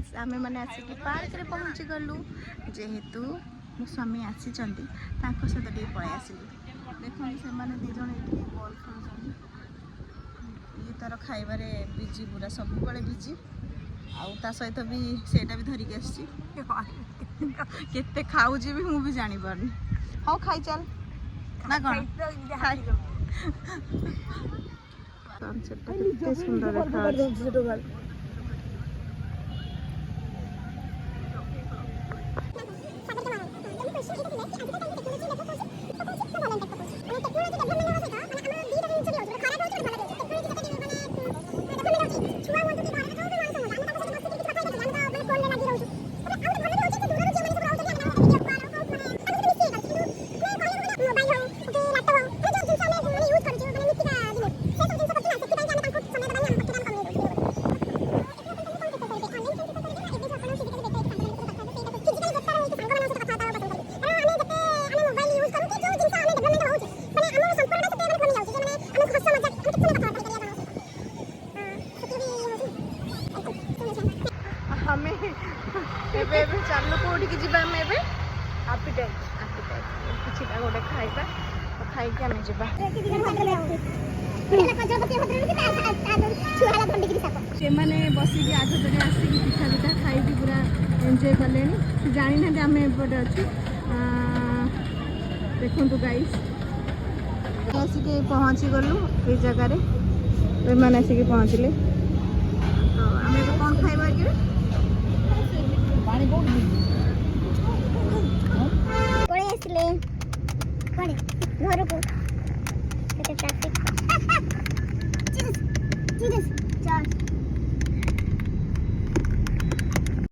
guys आमे मैंने आसिक park रे पहुँची गलु जेहेतु मो स्वामी आसी सहित टे पलि आसलु देखो से मैंने दीज ये बॉल खेल ये तार खाइबारे बिजी पूरा सब बिजी आ सहित भी सेटा भी धरिक आसी केते खाऊजी भी मुझे जानी पारनी हाँ खाई चल ना कौन सनसेट सुंदर देखा चलो कौटी की जीवा आपिटाइट किसी गोटे खाइबा खाई आम जा से बसिक आठे आसिक पिठा पिठा खाई पूरा एंजॉय कले जानी ना आम एपटे अच्छे देखु गाइस आसिक पहुँची गलु ये जगार मैंने आसिक पहुँचले तो आम कौन खाइबा कि घर को ट्रैफिक